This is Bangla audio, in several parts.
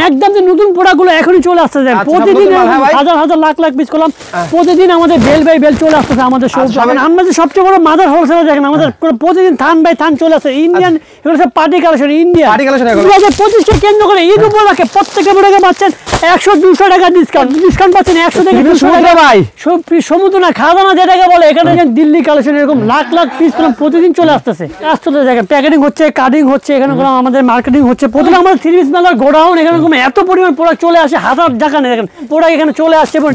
একদম যে নতুন প্রোডাক্টগুলো এখনই চলে আসছে প্রতিদিন হাজার হাজার লাখ লাখ পিস করলাম প্রতিদিন আমাদের বেল বাই বেল চলে আসতেছে আমাদের সব আমরা যে সবচেয়ে বড় মাদার হোলসেলার দেখেন আমাদের প্রতিদিন থান বাই থান চলে আসছে ইন্ডিয়ান এগুলো সব পার্টি কালেকশন ইন্ডিয়া 2025কে কেন্দ্র করে ঈদ উপলক্ষে প্রত্যেকটা প্রোডাক্টে পাচ্ছেন 100-200 টাকা ডিসকাউন্ট পাচ্ছেন 100 থেকে 200 টাকা ভাই সমুদ্র না খাজানা যেটাকে বলে এখানে দিল্লি কালেকশন এরকম লাখ লাখ পিস প্রতিদিন চলে আসতেছে আসলে দেখেন প্যাকেটিং হচ্ছে কাটিং হচ্ছে এখানে আমাদের মার্কেটিং হচ্ছে প্রথমে আমাদের থ্রি পিস মেলার গোডাউন এখানে এত পরিমাণ প্রোডাক্ট চলে আসে হাজার টাকা নেই দেখেন প্রোডাক্ট এখানে চলে আসছে এবং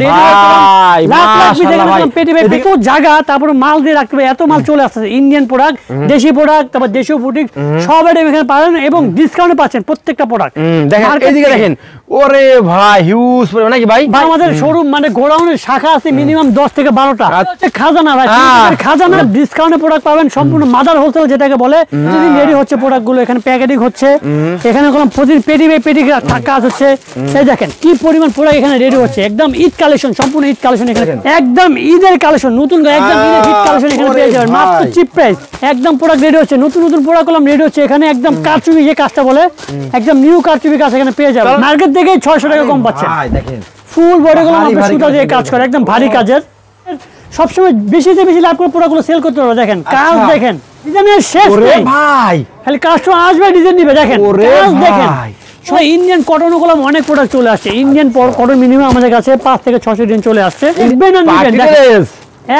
পেটি জায়গা তারপরে মাল দিয়ে রাখতে হবে এত মাল চলে আসছে ইন্ডিয়ান প্রোডাক্ট দেশি প্রোডাক্ট তারপর দেশীয় বুটিক সব আইটেম এখানে পাবেন এবং ডিসকাউন্টে পাচ্ছেন প্রত্যেকটা প্রোডাক্ট দেখেন এইদিকে দেখেন ওরে ভাই হিউজ পরিমাণ নাকি ভাই আমাদের শোরুম মানে গোডাউনের শাখা আছে মিনিমাম 10 থেকে 12টা খাজানা ভাই খাজানা ডিসকাউন্টে প্রোডাক্ট পাবেন সম্পূর্ণ মাদার হোলসেল যেটাকে বলে প্রতিদিন রেডি হচ্ছে প্রোডাক্টগুলো এখানে প্যাকেটিং হচ্ছে এখানে কোনো প্রতিদিন পেটি বাই পেটি কাজ হচ্ছে এই দেখেন কি পরিমাণ প্রোডাক্ট এখানে রেডি হচ্ছে একদম ঈদ কালেকশন সম্পূর্ণ ঈদ কালেকশন এখানে একদম ঈদের কালেকশন নতুন একদম ঈদ কালেকশন এখানে পেয়ে যাবেন মাত্র চিপ প্রাইস একদম প্রোডাক্ট রেডি হচ্ছে নতুন নতুন প্রোডাক্ট কলম রেডি হচ্ছে এখানে একদম কারচুপি যে কাজটা বলে একদম নিউ কারচুপি কাজ এখানে পেয়ে যাবেন মার্কেট থেকে 600 টাকা কম পাচ্ছেন দেখেন ফুল বডি গুলো আমরা সুতা দিয়ে কাজ করে একদম ভারী কাজের সবসময় বেশি লাভ করে প্রোডাক্টগুলো সেল করতে পারবে দেখেন কাজ দেখেন ডিজাইনের শেষ নেই ভাই খালি কাস্টমার আসবে ডিজাইন নিবে দেখেন কাজ দেখেন সবাই ইন্ডিয়ান কটন গুলো অনেক প্রোডাক্ট চলে আসছে ইন্ডিয়ান কটন মিনিমাম আমাদের কাছে 5 থেকে 600 ডিজাইন চলে আসছে দেখবেন না নিবেন দেখেন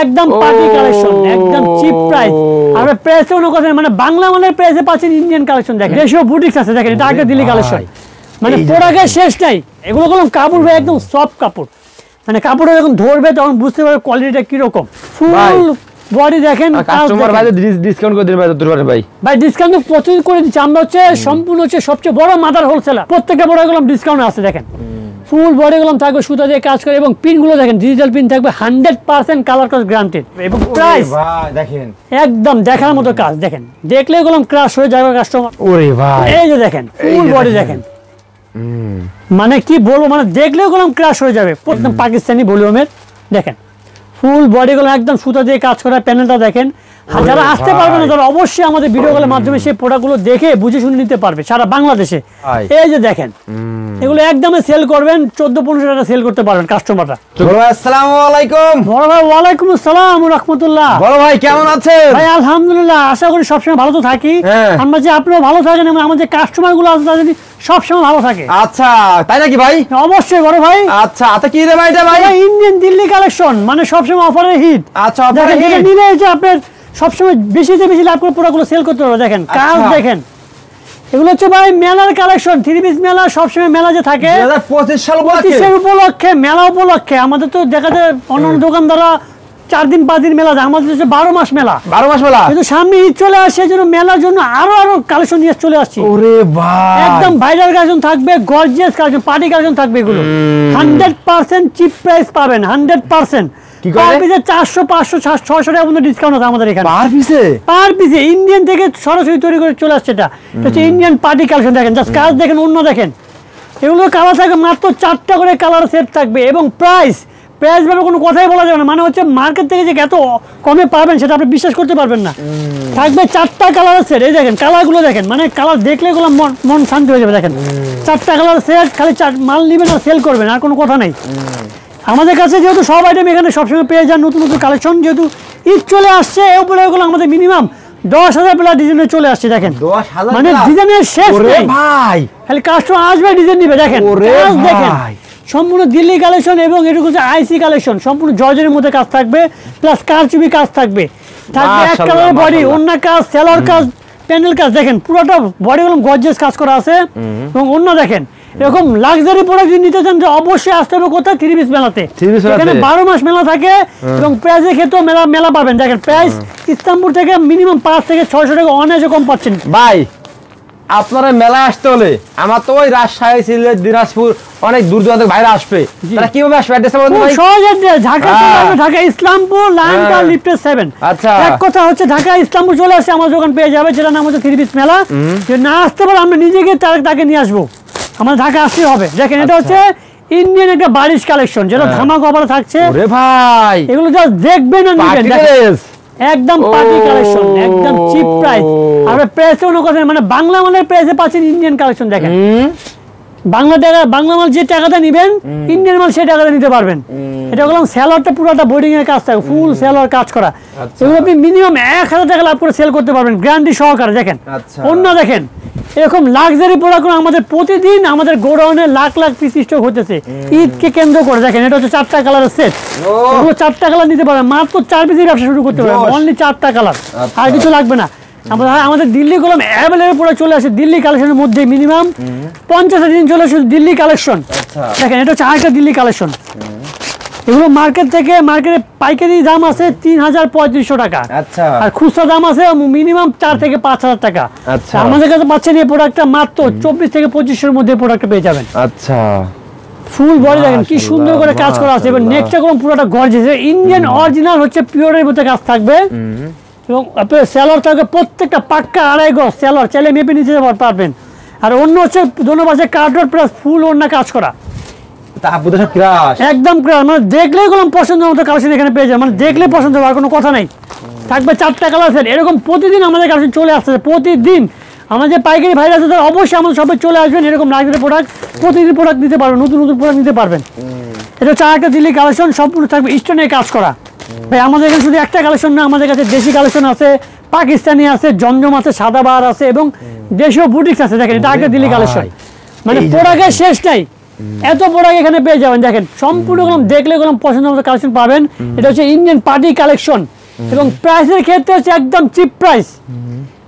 একদম পার্টি কালেকশন একদম চিপ প্রাইস আর প্রাইসে কোনো কথা মানে বাংলা মানের প্রাইসে পাচ্ছেন ইন্ডিয়ান কালেকশন দেখেন দেশীয় বুটিক্স আছে দেখেন এটা আগে দিল্লি কালেকশন মানে প্রোডাক্টের শেষ নাই এগুলো কোনো কাপড় ভাই একদম সফট কাপড় মানে কাপড় যখন ধরবে তখন বুঝতে পারবে কোয়ালিটিটা কি রকম ফুল বডি দেখেন কাস্টমার ভাই ডিসকাউন্ট করে দিবেন ভাই ডিসকাউন্ট তো প্রচুর করে দিচ্ছি আমরা হচ্ছে সম্পূর্ণ হচ্ছে সবচেয়ে বড় মাদার হোলসেলার প্রত্যেকটা প্রোডাক্টগুলো ডিসকাউন্ট আছে দেখেন ফুল বডি গুলো থাকবে সুতা দিয়ে কাজ করে এবং পিন গুলো দেখেন ডিজিটাল পিন থাকবে 100% কালার কস গ্যারান্টেড এবং প্রাইস ভাই দেখেন একদম দেখার মতো কাজ দেখেন দেখলে গুলো ক্রাশ হয়ে যাবে কাস্টমার ওরে ভাই এই যে দেখেন ফুল বডি দেখেন মানে কি বলবো মানে দেখলেও গুলো ক্রাশ হয়ে যাবে একদম পাকিস্তানি ভলিউমের দেখেন ফুল বডি গুলো একদম সুতা দিয়ে কাজ করা প্যানেলটা দেখেন যারা আসতে পারবে না তারা অবশ্যই আমাদের ভিডিওগুলোর মাধ্যমে সেই প্রোডাক্টগুলো দেখে বুঝে শুনে নিতে পারবে সারা বাংলাদেশে এই যে দেখেন এগুলো একদমই সেল করবেন 14-15 টাকা সেল করতে পারবেন কাস্টমাররা বড় ভাই আসসালামু আলাইকুম বড় ভাই ওয়া আলাইকুম আসসালাম ওয়া রাহমাতুল্লাহ বড় ভাই কেমন আছেন ভাই আলহামদুলিল্লাহ আশা করি সব সময় ভালো তো থাকি আমরা যে আপনারা ভালো থাকেন এবং আমাদের কাস্টমারগুলো আছে তারা যদি সব সময় ভালো থাকে আচ্ছা তাই নাকি ভাই অবশ্যই বড় ভাই আচ্ছা কি রে ভাই এটা ভাই ইন্ডিয়ান দিল্লি কালেকশন মানে সব সময় অফারে হিট আচ্ছা অফারে হিট নিলে যে আপনার সবসময় বেশি লাভ করে প্রোডাক্টগুলো সেল করতে পারবে দেখেন কাজ দেখেন এগুলো হচ্ছে ভাই মেলার কালেকশন থ্রি পিস মেলা সবসময় মেলা যে থাকে 2025 সাল উপলক্ষে মেলা উপলক্ষে আমাদের তো দেখা যায় অন্যান্য দোকানদাররা 4 দিন 5 দিন মেলা যায় আমাদের হচ্ছে 12 মাস মেলা কিন্তু সামনে ঈদ চলে আসছে জন্য মেলার জন্য আরো কালেকশন নিয়ে চলে আসছে ওরে ভাই একদম ভাইরাল কালেকশন থাকবে গর্জিয়াস কালেকশন পার্টি কালেকশন থাকবে এগুলো 100% চিপ প্রাইস পাবেন 100% পার পিসে 400 500 600 টাকা পর্যন্ত ডিসকাউন্ট আছে আমাদের এখানে পার পিসে ইন্ডিয়ান থেকে সরাসরি তৈরি করে চলে আসছে এটা হচ্ছে ইন্ডিয়ান পার্টি কালেকশন দেখেন জাস্ট কাজ দেখেন অন্য দেখেন এগুলো কালার থাকবে মাত্র 4টা করে কালার সেট থাকবে এবং প্রাইস ভাবে কোনো কথাই বলা যাবে না মানে হচ্ছে মার্কেট থেকে যে এত কমে পাবেন সেটা আপনি বিশ্বাস করতে পারবেন না থাকবে 4টা কালার সেট এই দেখেন কালারগুলো দেখেন মানে কালার দেখলে এগুলো মন শান্তি হয়ে যাবে দেখেন 4টা কালার সেট খালি মাল নেবেন আর সেল করবেন আর কোনো কথা নাই আমাদের কাছে যেহেতু সব আইটেম এখানে সবসময় পেয়ে যান নতুন কালেকশন যেহেতু ঈদ চলে আসছে এই উপরে এগুলো আমাদের মিনিমাম 10,000 প্লাস ডিজাইনে চলে আসছে দেখেন 10,000 মানে ডিজাইনের শেষ নেই ভাই খালি কাস্টমার আসবে ডিজাইন নিবে দেখেন দেখেন সম্পূর্ণ দিল্লি কালেকশন এবং এটুকু হচ্ছে আইসি কালেকশন সম্পূর্ণ জর্জের মধ্যে কাজ থাকবে প্লাস কারচুপি কাজ থাকবে এক কালারের বডি অন্য কাজ সেলার কাজ প্যানেল কাজ দেখেন পুরোটা বডি গুলো গর্জিয়াস কাজ করা আছে এবং অন্য দেখেন এরকম লাক্সারি প্রোডাক্ট যদি নিতে চান যে অবশ্যই আসতে হবে কোথায় থ্রি পিস মেলাতে এখানে 12 মাস মেলা থাকে এবং প্রাইসের ক্ষেত্রেও মেলা পাবেন দেখেন প্রাইস ইস্তাম্বুল থেকে মিনিমাম 5 থেকে 600 টাকা অনায়াসে কম পাচ্ছেন ভাই আপনারা মেলা আসতে হলে আমার তো ওই রাজশাহী সিলেট দিনাজপুর অনেক দূর দূরান্ত বাইরে আসবে তারা কিভাবে আসবে অ্যাড্রেস বলুন ভাই সহজ অ্যাড্রেস ঢাকা ইসলামপুর লাইনটা লিফটের 7 আচ্ছা এক কথা হচ্ছে ঢাকা ইসলামপুর চলে আসছে আমার দোকান পেয়ে যাবে যেটা নাম হচ্ছে থ্রি পিস মেলা যে না আসতে পারে আমরা নিজে গিয়ে তাকে নিয়ে আসবো আমাদের ঢাকা আসতে হবে দেখেন এটা হচ্ছে ইন্ডিয়ান একটা বারিশ কালেকশন যেটা ধামাকা অফারে থাকছে ওরে ভাই এগুলো জাস্ট দেখবেন আর নিবেন দেখেন একদম পার্টি কালেকশন একদম চিপ প্রাইস আর প্রাইসে কোনো কথা মানে বাংলা মানের প্রাইসে পাচ্ছেন ইন্ডিয়ান কালেকশন দেখেন বাংলা মাল যে টাকাটা নেবেন ইন্ডিয়ান মাল সেই টাকাটা নিতে পারবেন। এটা বললাম সেলরটা পুরোটা বোর্ডিং এর কাজ থাকে, ফুল সেলর কাজ করা। এগুলো আপনি মিনিমাম 1000 টাকা লাভ করে সেল করতে পারবেন গ্যারান্টি সহকারে। দেখেন অন্য দেখেন এরকম লাক্সারি প্রোডাক্ট আমাদের প্রতিদিন আমাদের গোডাউনে লাখ লাখ পিস স্টক হতেছে ঈদকে কেন্দ্র করে। দেখেন এটা হচ্ছে 4টা কালারের সেট, এগুলো 4টা কালার নিতে পারবেন, মাত্র 4 পিসের ব্যবসা শুরু করতে পারবেন, অনলি 4টা কালার, আর কিছু লাগবে না। আমাদের দিল্লি গোলাম অ্যাভেলেবল পরে চলে আসে, দিল্লি কালেকশনের মধ্যে মিনিমাম 50 দিন চলে আসে দিল্লি কালেকশন। দেখেন এটা হচ্ছে আরেকটা দিল্লি কালেকশন। এগুলো মার্কেটে পাইকারি দাম আছে 3500 টাকা, আর খুচরা দাম আছে মিনিমাম 4 থেকে 5000 টাকা। আমাদের কাছে পাচ্ছেন এই প্রোডাক্টটা মাত্র 24 থেকে 2500 মধ্যে প্রোডাক্টটা পেয়ে যাবেন। ফুল বডি দেখেন কি সুন্দর করে কাজ করা আছে, এবং নেকটা কোন পুরোটা গর্জিয়াস ইন্ডিয়ান অরিজিনাল হচ্ছে পিওরের মধ্যে কাজ থাকবে, এবং আপনার সেলর থাকবে প্রত্যেকটা পাক্কা 2.5 গজ সেলর, চাইলে মেপে নিতে পারবেন। আর অন্য হচ্ছে দোনো পাশে কার্ডবোর্ড প্লাস ফুল অন্য কাজ করা, একদম ক্রাশ, মানে দেখলেই কোনো পছন্দের মতো কালেকশন এখানে পেয়ে যাবেন, মানে দেখলে পছন্দ হওয়ার কোনো কথা নেই। থাকবে 4টা কালার সেট, এরকম প্রতিদিন আমাদের কাছে চলে আসছে, প্রতিদিন আমাদের পাইকারি ভাইরা আছে অবশ্যই আমাদের সবাই চলে আসবেন, এরকম লাক্সারি প্রোডাক্ট প্রতিদিন প্রোডাক্ট নিতে পারবেন, নতুন নতুন প্রোডাক্ট নিতে পারবেন। এটা হচ্ছে আরেকটা দিল্লি কালেকশন, সম্পূর্ণ থাকবে স্টোনে কাজ করা। ভাই আমাদের এখানে শুধু একটা কালেকশন না, আমাদের কাছে দেশি কালেকশন আছে, পাকিস্তানি আছে, জমজম আছে, সাদাবাহার আছে, এবং দেশীয় বুটিক্স আছে। দেখেন এটা আরেকটা দিল্লি কালেকশন, মানে প্রোডাক্টের শেষ নাই, এত প্রোডাক্ট এখানে পেয়ে যাবেন। দেখেন সম্পূর্ণ দেখলে পছন্দের মতো কালেকশন পাবেন। এটা হচ্ছে ইন্ডিয়ান পার্টি কালেকশন, এবং প্রাইসের ক্ষেত্রে হচ্ছে একদম চিপ প্রাইস।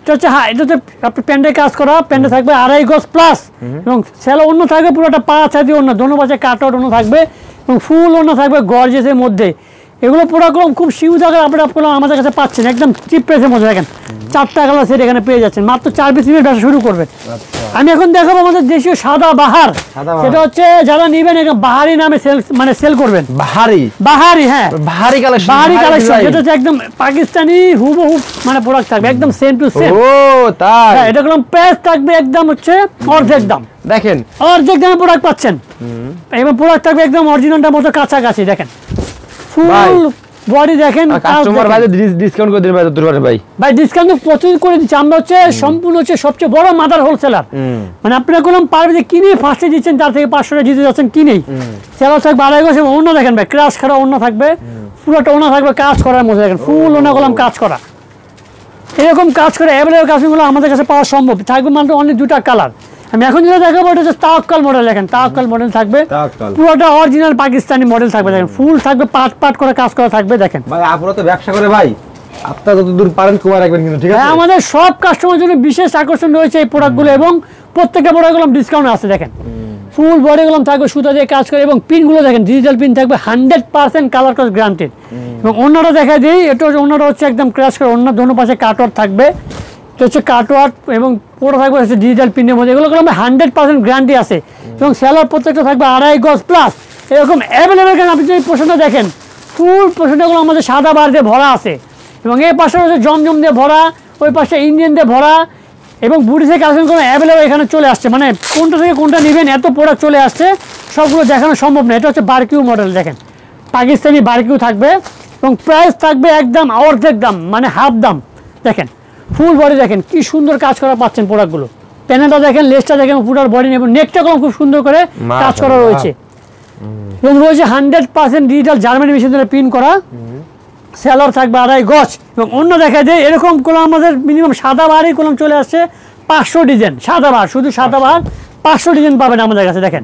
এটা হচ্ছে এটা হচ্ছে আপনার প্যান্টের কাজ করা, প্যান্টে থাকবে 2.5 গজ প্লাস, এবং সেলো অন্য থাকবে পুরোটা 5 হাতি অন্য, দোনো পাশে কাট আউট অন্য থাকবে, এবং ফুল অন্য থাকবে গর্জিয়াসের মধ্যে। এগুলো প্রোডাক্টগুলো খুব সীমিত আকারে আপনারা আমাদের কাছে পাচ্ছেন একদম চিপ প্রাইসের মধ্যে। দেখেন 4টা কালার সেট এখানে পেয়ে যাচ্ছেন, মাত্র 4 পিস নিয়ে ব্যবসা শুরু করবেন। আমি এখন দেখাবো আমাদের দেশীয় সাদাবাহার, সেটা হচ্ছে যারা নিবেন বাহারি নামে সেল করবেন। বাহারি হ্যাঁ, বাহারি কালেকশন, যেটা হচ্ছে একদম পাকিস্তানি হুবহু মানে প্রোডাক্ট থাকবে, একদম সেম টু সেম। ও তাই, এটা কোনো প্রাইস থাকবে একদম হচ্ছে অর্ধেক দাম। দেখেন অর্ধেক দামে প্রোডাক্ট পাচ্ছেন, এবং প্রোডাক্ট থাকবে একদম অরিজিনালটার মতো কাছাকাছি। দেখেন ফুল বডি দেখেন, কাস্টমার ভাই ডিসকাউন্ট করে দিন ভাই, ডিসকাউন্ট তো প্রচুর করে দিচ্ছি আমরা, হচ্ছে সম্পূর্ণ হচ্ছে সবচেয়ে বড় মাদার হোলসেলার। মানে আপনারা কোনো পারবে যে কিনে ফার্স্টে দিচ্ছেন, তার থেকে 500 টাকা জিতে যাচ্ছেন কিনেই। সেলার থাকবে 2.5 গজ, এবং অন্য দেখেন ভাই ক্রাশ করা অন্য থাকবে, পুরোটা অন্য থাকবে কাজ করার মধ্যে। দেখেন ফুল অন্য করলাম কাজ করা, এরকম কাজ করে অ্যাভেলেবল কাজগুলো আমাদের কাছে পাওয়া সম্ভব। থাকবে মাত্র অনলি 2টা কালার। আমি এখন যেটা দেখাবো এটা হচ্ছে তাওয়াক্কাল মডেল। দেখেন তাওয়াক্কাল মডেল থাকবে, পুরোটা অরিজিনাল পাকিস্তানি মডেল থাকবে। দেখেন ফুল থাকবে, পাট করে কাজ করা থাকবে। দেখেন ভাই আপনারা তো ব্যবসা করে ভাই, আপনারা যতদূর পারেন কমায় রাখবেন কিন্তু, ঠিক আছে? আমাদের সব কাস্টমারের জন্য বিশেষ আকর্ষণ রয়েছে এই প্রোডাক্টগুলো, এবং প্রত্যেকটা প্রোডাক্টগুলো ডিসকাউন্ট আছে। দেখেন ফুল বডিগুলো থাকবে সুতা দিয়ে কাজ করে, এবং পিনগুলো দেখেন ডিজিটাল পিন থাকবে, 100% কালার কস গ্যারান্টেড। এবং অন্যটা দেখা দিই, এটা অন্যটা হচ্ছে একদম ক্র্যাশ করে, অন্য দোনো পাশে কাটওয়ার্ক থাকবে, এটা হচ্ছে কাটওয়ার্ক, এবং পুরো থাকবে হচ্ছে ডিজিটাল পিনের মধ্যে। এগুলো 100% গ্যারান্টি আছে, এবং সেলার প্রত্যেকটা থাকবে 2.5 গজ প্লাস, এরকম অ্যাভেলেবেল। আপনি যদি পোশাকটা দেখেন, ফুল পোশাকগুলো আমাদের সাদা বার দিয়ে ভরা আছে, এবং এই পাশে হচ্ছে জমজম দিয়ে ভরা, ওই পাশে ইন্ডিয়ান দিয়ে ভরা, এবং বুটিসের কালেকশন করে অ্যাভেলেবেল এখানে চলে আসছে। মানে কোনটা থেকে কোনটা নেবেন, এত প্রোডাক্ট চলে আসছে, সবগুলো দেখানো সম্ভব না। এটা হচ্ছে বারকিউ মডেল, দেখেন পাকিস্তানি বারকিউ থাকবে, এবং প্রাইস থাকবে একদম অর্ধেক দাম, মানে হাফ দাম। দেখেন ফুল বডি দেখেন কি সুন্দর কাজ করা পাচ্ছেন প্রোডাক্টগুলো, প্যানেলটা দেখেন, লেসটা দেখেন, পুরো বডি, এবং নেকটা খুব সুন্দর করে কাজ করা রয়েছে, এবং রয়েছে 100% ডিজিটাল জার্মানি মেশিন দ্বারা প্রিন্ট করা। সেলার থাকবে 2.5 গজ, এবং অন্য দেখা যায় এরকম কলম আমাদের মিনিমাম সাদাবাহারই কলম চলে আসছে 500 ডিজাইন। সাদাবাহার, শুধু সাদাবাহার 500 ডিজাইন পাবেন আমাদের কাছে। দেখেন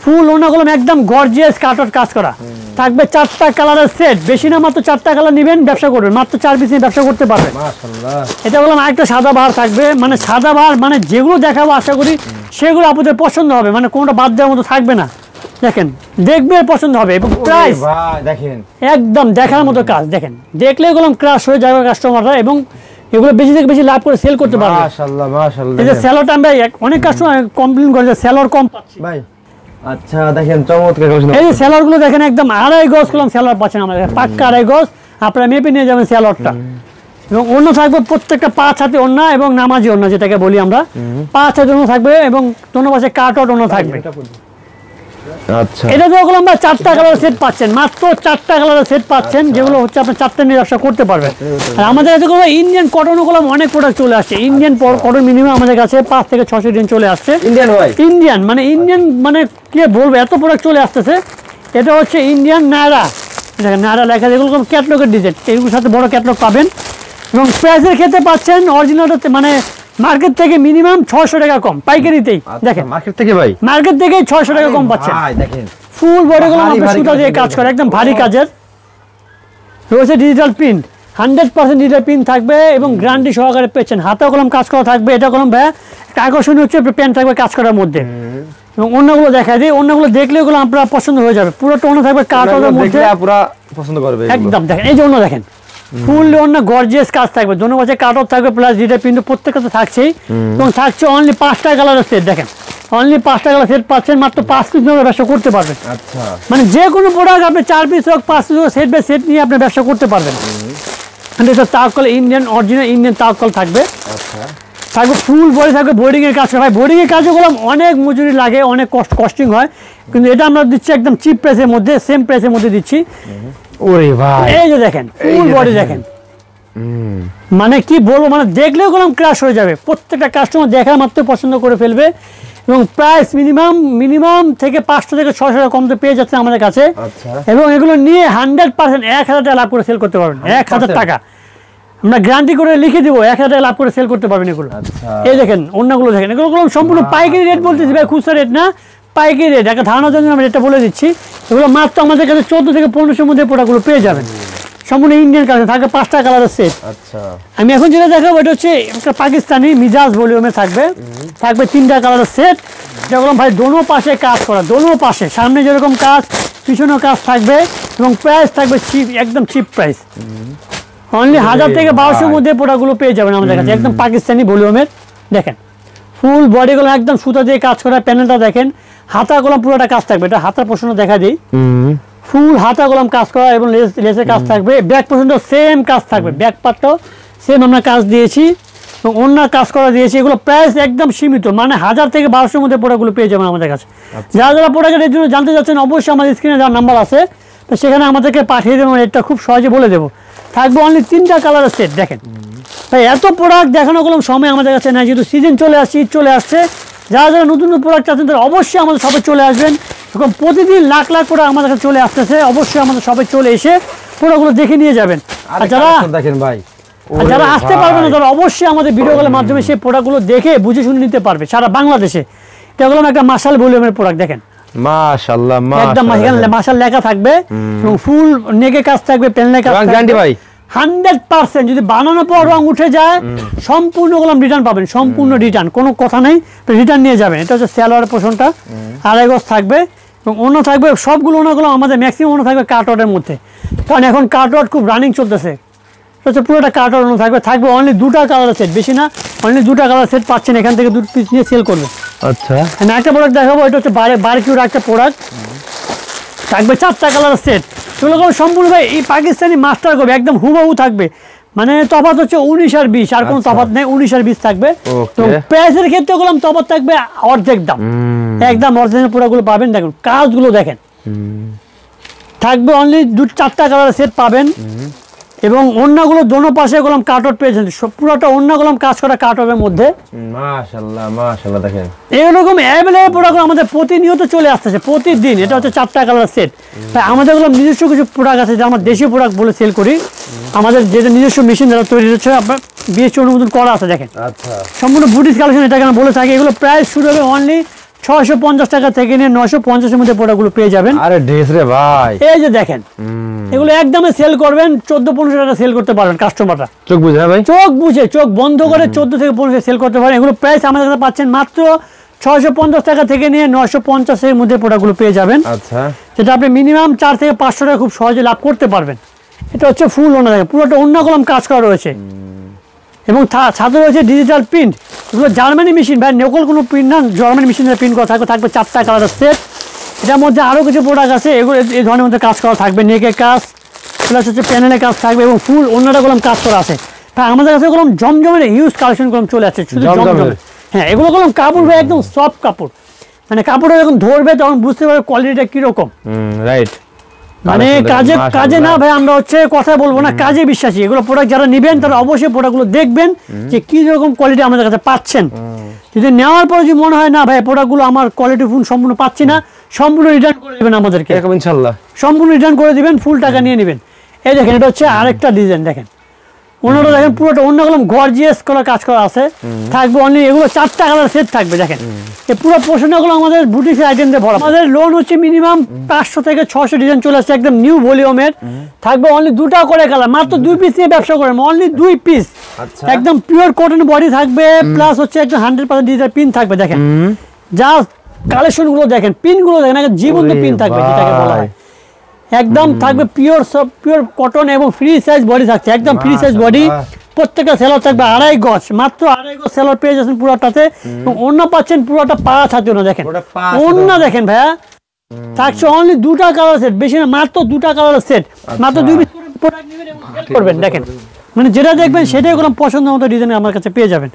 ফুল অন্য কলম একদম গর্জিয়াস কাটওয়ার্ক কাজ করা থাকবে, 4টা কালারের সেট, বেশি না মাত্র 4টা কালার নেবেন, ব্যবসা করবেন, মাত্র 4 পিস নিয়ে ব্যবসা করতে পারবেন। মাশাআল্লাহ। এটা বললাম আরেকটা সাদাবাহার থাকবে, মানে সাদাবাহার মানে যেগুলো দেখাবো আশা করি সেগুলো আপনাদের পছন্দ হবে, মানে কোনটা বাদ দেওয়ার মতো থাকবে না। দেখেন দেখবে পছন্দ হবে, এবং প্রাইস দেখেন একদম দেখার মতো কাজ। দেখেন দেখলে এগুলো ক্রাশ হয়ে যাবে কাস্টমাররা, এবং এগুলো বেশি থেকে বেশি লাভ করে সেল করতে পারবে। মাশাআল্লাহ মাশাআল্লাহ। এই যে সেলরটা আমরা অনেক কাস্টমার কমপ্লেইন করে যে সেলর কম পাচ্ছি ভাই। আচ্ছা দেখেন চমৎকার কালেকশন। এই যে সেলরগুলো দেখেন একদম 2.5 গজ কলম সেলর পাচ্ছেন আমাদের, পাক্কা 2.5 গজ, আপনারা মেপে নিয়ে যাবেন সেলরটা। এবং অন্য থাকবে প্রত্যেকটা 5 হাতে অন্য, এবং নামাজি অন্য যেটাকে বলি আমরা, 5 হাতে অন্য থাকবে, এবং দোনো পাশে কাটওয়ার্ক অন্য থাকবে। আচ্ছা এটা তো ওগুলো আমরা 4টা কালার সেট পাচ্ছেন, মাত্র 4টা কালারের সেট পাচ্ছেন, যেগুলো হচ্ছে আপনি 4টা নিয়ে ব্যবসা করতে পারবেন। আর আমাদের কাছে কোনো ইন্ডিয়ান কটন ওগুলো অনেক প্রোডাক্ট চলে আসছে। ইন্ডিয়ান কটন মিনিমাম আমাদের কাছে 5 থেকে 600 দিন চলে আসছে। ইন্ডিয়ান ভাই, ইন্ডিয়ান মানে কি বলবো, এত প্রোডাক্ট চলে আসতেছে। এটা হচ্ছে ইন্ডিয়ান নায়রা, দেখেন নায়রা লেখা, এগুলো কোনো ক্যাটলগের ডিজাইন, এগুলোর সাথে বড় ক্যাটলগ পাবেন। এবং প্রাইসের ক্ষেত্রে পাচ্ছেন অরিজিনালটা মানে মার্কেট থেকে মিনিমাম 600 টাকা কম পাইকারিতেই। দেখেন মার্কেট থেকে ভাই, মার্কেট থেকে 600 টাকা কম পাচ্ছেন। দেখেন ফুল বডি গুলো আমরা সুতা দিয়ে কাজ করে, একদম ভারী কাজের রয়েছে। ডিজিটাল প্রিন্ট 100% ডিজিটাল প্রিন্ট থাকবে এবং গ্যারান্টি সহকারে পেয়েছেন। হাতে কলম কাজ করা থাকবে। এটা কলম ভাই একটা আকর্ষণীয় হচ্ছে প্যান্ট থাকবে কাজ করার মধ্যে। এবং অন্যগুলো দেখা দিই, অন্যগুলো দেখলে ওগুলো আপনার পছন্দ হয়ে যাবে। পুরো টোন থাকবে কাটনের মধ্যে, পুরো পছন্দ করবে একদম। দেখেন এই যে অন্য দেখেন ফুল অন্য গর্জিয়াস কাজ থাকবে, দোনো পাশে কাটর থাকবে প্লাস ডিজিটাল প্রিন্ট প্রত্যেকটা তো থাকছেই। এবং থাকছে অনলি 5টা কালারের সেট। দেখেন অনলি 5টা কালার সেট পাচ্ছেন, মাত্র 5 পিস নিয়ে ব্যবসা করতে পারবেন। আচ্ছা মানে যে কোনো প্রোডাক্ট আপনি 4 পিস হোক 5 পিস হোক সেট বাই সেট নিয়ে আপনি ব্যবসা করতে পারবেন। এটা তাওয়াক্কল ইন্ডিয়ান অরিজিনাল ইন্ডিয়ান তাওয়াক্কল থাকবে। আচ্ছা থাকবে ফুল বডি থাকবে, বোর্ডিং এর কাজ করা। ভাই বোর্ডিং এর কাজও করলাম অনেক মজুরি লাগে, অনেক কস্টিং হয়, কিন্তু এটা আমরা দিচ্ছি একদম চিপ প্রাইসের মধ্যে, সেম প্রাইসের মধ্যে দিচ্ছি। ওরে ভাই এই যে দেখেন ফুল বডি দেখেন, মানে কি বলবো, মানে দেখলেও গরম ক্রাশ হয়ে যাবে। প্রত্যেকটা কাস্টমার দেখার মাত্র পছন্দ করে ফেলবে। এবং প্রাইস মিনিমাম থেকে 500 থেকে 600 টাকা কমতে পেয়ে যাচ্ছে আমাদের কাছে। এবং এগুলো নিয়ে 100% 1000 টাকা লাভ করে সেল করতে পারবেন। 1000 টাকা আমরা গ্যারান্টি করে লিখে দিব, 1000 টাকা লাভ করে সেল করতে পারবেন এগুলো। এই দেখেন অন্যগুলো দেখেন, এগুলো সম্পূর্ণ পাইকারি রেট বলতেছি ভাই, খুচরা রেট না, পাইকারি রেট। একটা ধারণার জন্য আমি রেটটা বলে দিচ্ছি। এগুলো মাত্র আমাদের কাছে 14 থেকে 1500 মধ্যে প্রোডাক্টগুলো পেয়ে যাবেন। সম্পূর্ণ ইন্ডিয়ান কালার থাকবে, 5টা কালারের সেট। আমি এখন যেটা দেখাবো এটা হচ্ছে একটা পাকিস্তানি মিজাজ ভলিউমে থাকবে 3টা কালারের সেট। যেগুলো ভাই দোনো পাশে কাজ করা, দোনো পাশে সামনে যেরকম কাজ পিছনেও কাজ থাকবে। এবং প্রাইস থাকবে চিপ, একদম চিপ প্রাইস, অনলি 1000 থেকে 1200 মধ্যে প্রোডাক্টগুলো পেয়ে যাবেন আমাদের কাছে, একদম পাকিস্তানি ভলিউমের। দেখেন ফুল বডিগুলো একদম সুতা দিয়ে কাজ করা, প্যানেলটা দেখেন, হাতাগুলো পুরোটা কাজ থাকবে। এটা হাতার পোর্শন দেখা দিই, ফুল হাতা গোলাম কাজ করা এবং লেসের কাজ থাকবে। ব্যাক পর্যন্ত সেম কাজ থাকবে, ব্যাক পার্টটাও সেম আমরা কাজ দিয়েছি এবং অন্য কাজ করা দিয়েছি। এগুলো প্রাইস একদম সীমিত, মানে 1000 থেকে 1200 মধ্যে প্রোডাক্টগুলো পেয়ে যাবেন আমাদের কাছে। যারা প্রোডাক্টের জন্য জানতে চাচ্ছেন অবশ্যই আমাদের স্ক্রিনে যার নাম্বার আছে তো সেখানে আমাদেরকে পাঠিয়ে দেবেন, রেটটা খুব সহজে বলে দেবো। থাকবে অনলি 3টা কালারের সেট। দেখেন তাই এত প্রোডাক্ট দেখানো কোনো সময় আমাদের কাছে নাই, যেহেতু সিজন চলে আসছে, ঈদ চলে আসছে। যারা নতুন প্রোডাক্ট চাচ্ছেন তারা অবশ্যই আমাদের শপে চলে আসবেন। এখন প্রতিদিন লাখ প্রোডাক্ট আমাদের কাছে চলে আসতেছে, অবশ্যই আমাদের শপে চলে এসে প্রোডাক্টগুলো দেখে নিয়ে যাবেন। আর যারা আসতে পারবে না তারা অবশ্যই আমাদের ভিডিও কলের মাধ্যমে সেই প্রোডাক্টগুলো দেখে বুঝে শুনে নিতে পারবে সারা বাংলাদেশে। এটা হলো একটা মাশাল ভলিউমের প্রোডাক্ট। দেখেন মাশাআল্লাহ, একদম মাশাল লেখা থাকবে এবং ফুল নেকে কাজ থাকবে, প্যানেলে কাজ থাকবে ভাই 100%। যদি বানানোর পর রং উঠে যায় সম্পূর্ণ গোলাম রিটার্ন পাবেন, সম্পূর্ণ রিটার্ন, কোনো কথা নেই, রিটার্ন নিয়ে যাবেন। এটা হচ্ছে সালোয়ারের পোর্শনটা, আড়াই গজ থাকবে এবং অন্য থাকবে সবগুলো ওনাগুলো আমাদের ম্যাক্সিমাম অন্য থাকবে কাটওয়ার্ডের মধ্যে, কারণ এখন কাটওয়ার্ড খুব রানিং চলতেছে। হচ্ছে পুরোটা কাটওয়ার্ড অন্য থাকবে অনলি 2টা কালার সেট, বেশি না, অনলি 2টা কালার সেট পাচ্ছেন। এখান থেকে 2 পিস নিয়ে সেল করবে। আচ্ছা আমি একটা প্রোডাক্ট দেখাবো, এটা হচ্ছে বারকিউর একটা প্রোডাক্ট, থাকবে 4টা কালার সেট। সেগুলো সম্পূর্ণ ভাই এই পাকিস্তানি মাস্টার করবে, একদম হুবহু থাকবে, মানে তফাৎ হচ্ছে 19 আর 20, আর কোনো তফাৎ নেই, 19 আর 20 থাকবে। তো প্রাইসের ক্ষেত্রে গেলাম তফাৎ থাকবে অর্ধেক দাম, একদম অরিজিনাল প্রোডাক্টগুলো পাবেন। দেখুন কাজগুলো দেখেন, থাকবে অনলি 4টা কালার সেট পাবেন। এবং অন্যগুলো দোনো পাশে গেলাম কাটওয়ার্ড পেয়েছেন, পুরোটা অন্য গেলাম কাজ করা কাটওয়ার্ডের মধ্যে। মাশাআল্লাহ মাশাআল্লাহ, দেখেন এরকম অ্যাভেলেবল প্রোডাক্ট আমাদের প্রতিনিয়ত চলে আসতেছে, প্রতিদিন। এটা হচ্ছে 4টা কালার সেট। তাই আমাদের গুলো নিজস্ব কিছু প্রোডাক্ট আছে, যে আমরা দেশীয় প্রোডাক্ট বলে সেল করি। আমাদের যেটা নিজস্ব মেশিন দ্বারা তৈরি হচ্ছে, আপনার বিএসটি অনুমোদন করা আছে। দেখেন সম্পূর্ণ বুটিক কালেকশন, এটাকে আমরা বলে থাকি। এগুলো প্রাইস শুরু হবে অনলি 650 টাকা থেকে নিয়ে 950 এর মধ্যে প্রোডাক্টগুলো পেয়ে যাবেন। আরে ড্রেস রে ভাই, এই যে দেখেন এগুলো একদমে সেল করবেন 14-15 টাকা সেল করতে পারবেন কাস্টমাররা। চোখ বুঝে ভাই, চোখ বুঝে, চোখ বন্ধ করে 14 থেকে 15 সেল করতে পারেন। এগুলো প্রাইস আমাদের কাছে পাচ্ছেন মাত্র 650 টাকা থেকে নিয়ে 950 এর মধ্যে প্রোডাক্টগুলো পেয়ে যাবেন। আচ্ছা, যেটা আপনি মিনিমাম 4 থেকে 500 টাকা খুব সহজে লাভ করতে পারবেন। এটা হচ্ছে ফুল ওনা, দেখেন পুরোটা অন্য কলম কাজ করা রয়েছে এবং সাথে রয়েছে ডিজিটাল প্রিন্ট। এগুলো জার্মানি মেশিন ভাই, নকল কোনো প্রিন্ট না, জার্মানি মেশিনের প্রিন্ট করা থাকবে 4টা কালারের সেট। এটার মধ্যে আরও কিছু প্রোডাক্ট আছে, এগুলো এই ধরনের মধ্যে কাজ করা থাকবে, নেকের কাজ প্লাস হচ্ছে প্যানেলের কাজ থাকবে এবং ফুল অন্যটা কলম কাজ করা আছে। তাই আমাদের কাছে কলম জমজমের হিউজ কালেকশন কলম চলে আসছে, শুধু জমজমের। হ্যাঁ, এগুলো কলম কাপড় ভাই একদম সফট কাপড়, মানে কাপড়টা যখন ধরবে তখন বুঝতে পারবে কোয়ালিটিটা কিরকম। রাইট, মানে কাজে না ভাই, আমরা হচ্ছে কথা বলবো না, কাজে বিশ্বাসী। এগুলো প্রোডাক্ট যারা নেবেন তারা অবশ্যই প্রোডাক্টগুলো দেখবেন যে কি রকম কোয়ালিটি আমাদের কাছে পাচ্ছেন। যদি নেওয়ার পরে যদি মনে হয় না ভাই প্রোডাক্টগুলো আমার কোয়ালিটি ফুল সম্পূর্ণ পাচ্ছি না, সম্পূর্ণ রিটার্ন করে দেবেন আমাদেরকে, ইনশাআল্লাহ সম্পূর্ণ রিটার্ন করে দিবেন, ফুল টাকা নিয়ে নেবেন। এই দেখেন এটা হচ্ছে আরেকটা ডিজাইন, দেখেন অন্যটা দেখেন পুরোটা অন্যগুলো গর্জিয়াস করে কাজ করা আছে, থাকবে অনলি এগুলো 4টা কালার সেট থাকবে। দেখেন এই পুরো পোর্শনগুলো আমাদের বুটিক্স আইটেম দিয়ে ভরা। আমাদের লোন হচ্ছে মিনিমাম 500 থেকে 600 ডিজাইন চলে আসছে, একদম নিউ ভলিউমের, থাকবে অনলি 2টা করে কালার, মাত্র 2 পিস নিয়ে ব্যবসা করেন, অনলি 2 পিস, একদম পিওর কটন বডি থাকবে, প্লাস হচ্ছে একদম 100% ডিজিটাল পিন থাকবে। দেখেন জাস্ট কালেকশন গুলো দেখেন, পিন গুলো দেখেন, একদম জীবন্ত পিন থাকবে যেটাকে বলা হয়, একদম থাকবে পিওর সব পিওর কটন এবং ফ্রি সাইজ বডি থাকছে, একদম ফ্রি সাইজ বডি। প্রত্যেকটা সেলর থাকবে 2.5 গজ, মাত্র 2.5 গজ সেলর পেয়ে যাচ্ছেন পুরোটাতে, এবং অন্য পাচ্ছেন পুরোটা 5 হাতে না। দেখেন অন্য দেখেন ভাইয়া, থাকছে অনলি 2টা কালার সেট, বেশি না, মাত্র 2টা কালার সেট, মাত্র 2 পিস প্রোডাক্ট নেবেন এবং সেল করবেন। দেখেন মানে যেটা দেখবেন সেটাই কোনো পছন্দ মতো ডিজাইন আমার কাছে পেয়ে যাবেন।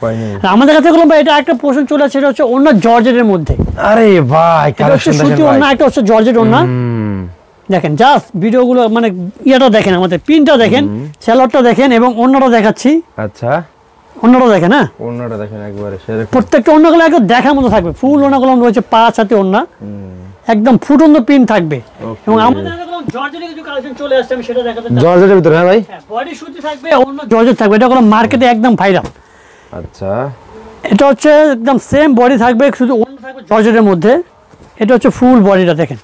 আমাদের কাছে কোনো এটা একটা পছন্দ চলে আসে, সেটা হচ্ছে অন্য জর্জেটের মধ্যে। আরে ভাই কালেকশন সুতি অন্য, একটা হচ্ছে জর্জেট অন্য। দেখেন জাস্ট ভিডিওগুলো মানে ইয়েটা দেখেন, আমাদের পিনটা দেখেন, সেলরটা দেখেন এবং অন্যটা দেখাচ্ছি। আচ্ছা অন্যটা দেখেন, হ্যাঁ অন্যটা দেখেন একবারে সেরকম, প্রত্যেকটা অন্যগুলো একদম দেখার মতো থাকবে, ফুল অন্যগুলো রয়েছে 5 হাতে অন্য, একদম ফুটন্ত পিন থাকবে। এবং আমাদের জর্জেটের কিছু কালেকশন চলে আসছে, আমি সেটা দেখাতে চাই। জর্জেটের ভিতরে হ্যাঁ ভাই, বডি সুতি থাকবে, অন্য জর্জেট থাকবে, এটা কোনো মার্কেটে একদম ভাইরাল। আচ্ছা এটা হচ্ছে একদম সেম বডি থাকবে, শুধু অন্য থাকবে জর্জেটের মধ্যে। এটা হচ্ছে ফুল বডিটা দেখেন,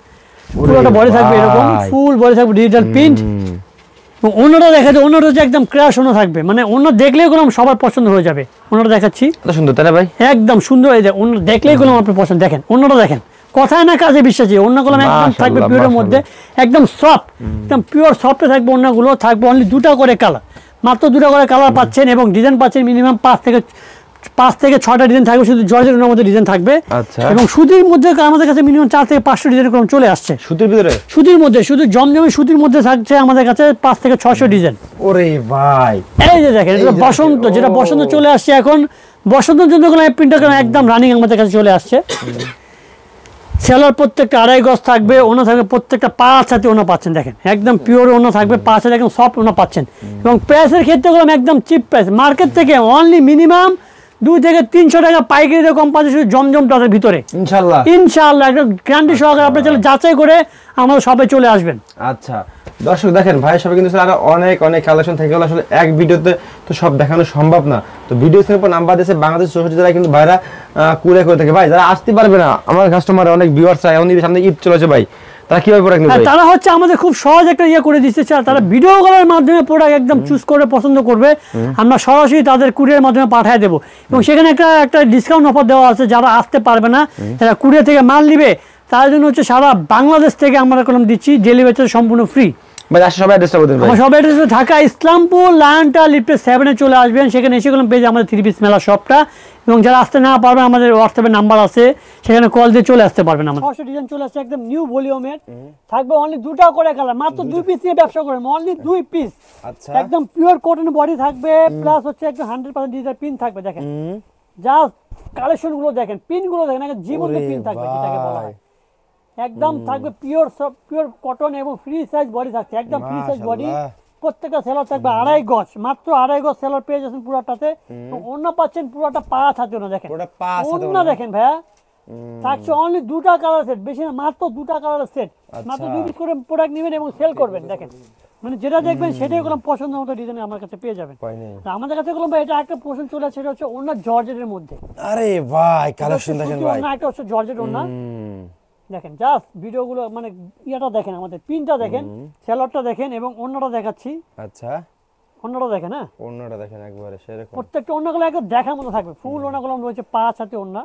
পুরোটা বডি থাকবে এরকম, ফুল বডি থাকবে ডিজিটাল প্রিন্ট। অন্যটা দেখাচ্ছে, অন্যটা হচ্ছে একদম ক্র্যাশ অন্য থাকবে, মানে অন্য দেখলেই কোনো সবার পছন্দ হয়ে যাবে। অন্যটা দেখাচ্ছি, সুন্দর তাই না ভাই, একদম সুন্দর। এই যে অন্য দেখলেই কোনো আপনার পছন্দ। দেখেন অন্যটা দেখেন, কথায় না কাজে বিশ্বাসী। অন্যগুলো একদম থাকবে পিওরের মধ্যে, একদম সফট, একদম পিওর সফটে থাকবে। অন্যগুলো থাকবে অনলি 2টা করে কালার, মাত্র 2টা করে কালার পাচ্ছেন, এবং ডিজাইন পাচ্ছেন মিনিমাম 5 থেকে 6টা ডিজাইন থাকবে, শুধু জর্জেটের মধ্যে ডিজাইন থাকবে। এবং সুতির মধ্যে আমাদের কাছে মিনিমাম 4 থেকে 500 ডিজাইন কম চলে আসছে। সুতির ভিতরে, সুতির মধ্যে, শুধু জমজমে সুতির মধ্যে থাকছে আমাদের কাছে 5 থেকে 600 ডিজাইন। ওরে ভাই এই যে দেখেন এটা বসন্ত, যেটা বসন্ত চলে আসছে এখন, বসন্তের জন্য কোনো প্রিন্টার একদম রানিং আমাদের কাছে চলে আসছে। সেলার প্রত্যেকটা 2.5 গজ থাকবে, ওনা থাকবে প্রত্যেকটা 5 হাতে ওনা পাচ্ছেন। দেখেন একদম পিওর ওনা থাকবে, 5 হাতে একদম সফট ওনা পাচ্ছেন। এবং প্রাইসের ক্ষেত্রে গুলো একদম চিপ প্রাইস, মার্কেট থেকে অনলি মিনিমাম 2 থেকে 300 টাকা পাইকারিতে কম পাচ্ছে শুধু জমজম টাকার ভিতরে। ইনশাআল্লাহ ইনশাআল্লাহ একটা গ্যারান্টি সহকারে আপনি চলে যাচাই করে আমাদের সবাই চলে আসবেন। আচ্ছা দর্শক দেখেন ভাই সবাই কিন্তু আরো অনেক অনেক কালেকশন থেকে গেল, আসলে এক ভিডিওতে তো সব দেখানো সম্ভব না। তো ভিডিও স্ক্রিনের উপর নাম্বার দিয়েছে, বাংলাদেশ 64 জেলায় কিন্তু ভাইরা কুরিয়ার করে থাকে। ভাই যারা আসতে পারবে না, আমার কাস্টমার অনেক ভিউয়ার্স এখন সামনে ঈদ চলেছে ভাই, তারা কিভাবে প্রোডাক্ট নেবে? তারা হচ্ছে আমাদের খুব সহজ একটা ইয়ে করে দিচ্ছে, তারা ভিডিও কলের মাধ্যমে প্রোডাক্ট একদম চুজ করে পছন্দ করবে, আমরা সরাসরি তাদের কুরিয়ার মাধ্যমে পাঠিয়ে দেবো। এবং সেখানে একটা ডিসকাউন্ট অফার দেওয়া আছে, যারা আসতে পারবে না, যারা কুরিয়ার থেকে মাল নিবে তার জন্য হচ্ছে সারা বাংলাদেশ থেকে আমরা কলম দিচ্ছি, ডেলিভারি সম্পূর্ণ ফ্রি। ঢাকা ইসলামপুর লায়নটা লিফটে 7-এ চলে আসবেন, সেখানে এসে গেলাম পেয়ে আমাদের 3 পিস মেলা শপটা। এবং যারা আসতে না পারবেন আমাদের হোয়াটসঅ্যাপে নাম্বার আছে, সেখানে কল দিয়ে চলে আসতে পারবেন। আমাদের 600 ডিজাইন চলে আসছে, একদম নিউ ভলিউমের, থাকবে অনলি 2টা করে কালার, মাত্র 2 পিস নিয়ে ব্যবসা করেন, অনলি 2 পিস। আচ্ছা একদম পিওর কটন বডি থাকবে, প্লাস হচ্ছে একদম 100% ডিজিটাল পিন থাকবে। দেখেন জাস্ট কালেকশন গুলো দেখেন, পিন গুলো দেখেন, একদম জীবন্ত পিন থাকবে যেটাকে বলা হয়, একদম থাকবে পিওর কটন এবং ফ্রি সাইজ বডি থাকছে, একদম ফ্রি সাইজ বডি। প্রত্যেকটা সেলর থাকবে 2.5 গজ, মাত্র 2.5 গজ সেলর পেয়ে যাচ্ছেন পুরোটাতে। অন্য পাচ্ছেন পুরোটা 5 হাতে না। দেখেন অন্য দেখেন ভাইয়া, থাকছে অনলি 2টা কালার সেট, বেশি না, মাত্র 2টা কালার সেট, মাত্র 2 পিস করে প্রোডাক্ট নেবেন এবং সেল করবেন। দেখেন মানে যেটা দেখবেন সেটাই কোনো পছন্দ মতো ডিজাইন আমার কাছে পেয়ে যাবেন। আমাদের কাছে কোনো এটা একটা পছন্দ চলে আসে, সেটা হচ্ছে অন্য জর্জেটের মধ্যে। আরে ভাই কালেকশন দেখেন ভাই, একটা হচ্ছে জর্জেট অন্য। দেখেন জাস্ট ভিডিওগুলো মানে ইয়েটা দেখেন, আমাদের পিনটা দেখেন, সেলরটা দেখেন এবং অন্যটা দেখাচ্ছি। আচ্ছা অন্যটা দেখেন, হ্যাঁ অন্যটা দেখেন একবারে সেরকম, প্রত্যেকটা অন্যগুলো একদম দেখার মতো থাকবে, ফুল অন্যগুলো রয়েছে 5 হাতে অন্য,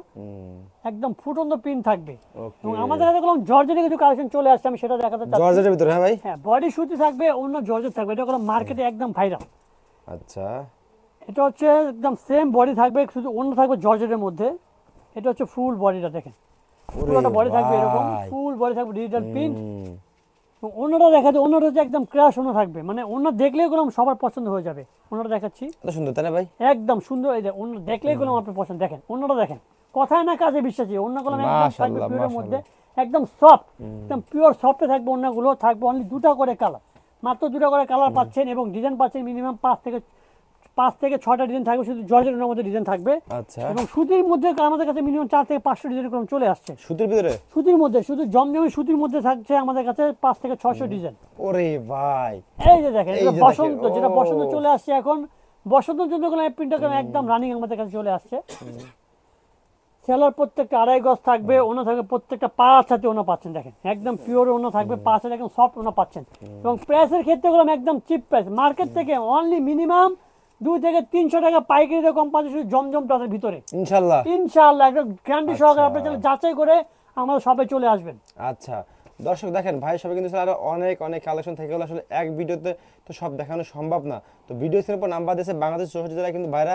একদম ফুটন্ত পিন থাকবে। এবং আমাদের কাছে কোনো জর্জেটের কিছু কালেকশন চলে আসছে, আমি সেটা দেখাতে চাচ্ছি। জর্জেটের ভিতরে হ্যাঁ ভাই, হ্যাঁ বডি সুতি থাকবে, অন্য জর্জেট থাকবে, এটা কোনো মার্কেটে একদম ভাইরাল। আচ্ছা এটা হচ্ছে একদম সেম বডি থাকবে, শুধু অন্য থাকবে জর্জেটের মধ্যে। এটা হচ্ছে ফুল বডিটা দেখেন, পুরোটা বডি থাকবে এরকম, ফুল বডি থাকবে ডিজিটাল প্রিন্ট। অন্যটা দেখাচ্ছে, অন্যটা হচ্ছে একদম ক্র্যাশ অন্য থাকবে, মানে অন্য দেখলেই কোনো সবার পছন্দ হয়ে যাবে। অন্যটা দেখাচ্ছি, সুন্দর তাই না ভাই, একদম সুন্দর। এই যে অন্য দেখলেই কোনো আপনার পছন্দ। দেখেন অন্যটা দেখেন, কথায় না কাজে বিশ্বাসী। অন্যগুলো একদম থাকবে মাশাআল্লাহ, পিওরের মধ্যে, একদম সফট, একদম পিওর সফটে থাকবে। অন্যগুলো থাকবে অনলি 2টা করে কালার, মাত্র 2টা করে কালার পাচ্ছেন এবং ডিজাইন পাচ্ছেন মিনিমাম 5 থেকে 6টা ডিজাইন থাকবে। শুধু জর্জেটের মধ্যে ডিজাইন থাকবে আচ্ছা, এবং সুতির মধ্যে আমাদের কাছে মিনিমাম 4 থেকে 500 ডিজাইন কম চলে আসছে। সুতির ভিতরে, সুতির মধ্যে, শুধু জমজমে সুতির মধ্যে থাকছে আমাদের কাছে 5 থেকে 600 ডিজাইন। ওরে ভাই এই যে দেখেন, এই এটা যে বসন্ত, দেখেন, যেটা ও। বসন্ত চলে আসছে এখন, বসন্তের জন্য কোনো প্রিন্টটা একদম রানিং আমাদের কাছে চলে আসছে। সেলার প্রত্যেকটা 2.5 গজ থাকবে, ওনা থাকবে প্রত্যেকটা 5 হাতে ওনা পাচ্ছেন। দেখেন একদম পিওর ওনা থাকবে, 5 হাতে একদম সফট ওনা পাচ্ছেন। এবং প্রাইসের ক্ষেত্রে গুলো একদম চিপ প্রাইস, মার্কেট থেকে অনলি মিনিমাম 2 থেকে 300 টাকা পাইকারিতে কম পাচ্ছে শুধু জমজম তাদের ভিতরে। ইনশাআল্লাহ, ইনশাআল্লাহ একদম গ্যারান্টি সহকারে আপনি চাইলে যাচাই করে আমাদের সবাই চলে আসবেন। আচ্ছা দর্শক দেখেন ভাই সবাই কিন্তু আরো অনেক অনেক কালেকশন থেকে গেলে আসলে এক ভিডিওতে তো সব দেখানো সম্ভব না। তো ভিডিও স্ক্রিনের উপর নাম্বার দিয়েছে বাংলাদেশ 64 জেলায় কিন্তু ভাইরা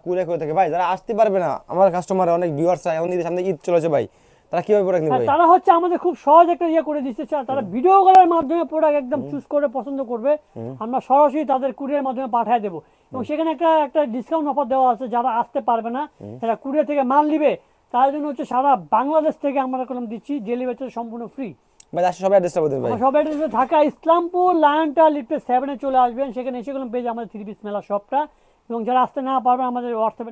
কুরিয়ার করে থাকে। ভাই যারা আসতে পারবে না, আমার কাস্টমার অনেক ভিউয়ার্স এখন ঈদের সামনে ঈদ চলেছে ভাই, তারা কিভাবে প্রোডাক্ট নেবে ভাই? তারা হচ্ছে আমাদের খুব সহজ একটা ইয়ে করে দিচ্ছে, তারা ভিডিও কলের মাধ্যমে প্রোডাক্ট একদম চুজ করে পছন্দ করবে, আমরা সরাসরি তাদের কুরিয়ার মাধ্যমে পাঠিয়ে দেবো। এবং সেখানে একটা ডিসকাউন্ট অফার দেওয়া আছে, যারা আসতে পারবে না যারা কুরিয়ার থেকে মাল নিবে তার জন্য হচ্ছে সারা বাংলাদেশ থেকে আমরা কলম দিচ্ছি, ডেলিভারি সম্পূর্ণ ফ্রি। ভাই আসলে সবাই অ্যাড্রেসটা বলতে ভাই। সব অ্যাড্রেস ঢাকা ইসলামপুর লায়নটা লিফটে 7-এ চলে আসবেন, সেখানে এসে কলম পেয়ে আমাদের 3 পিস মেলা শপটা। এবং যারা আসতে না পারবে আমাদের হোয়াটসঅ্যাপে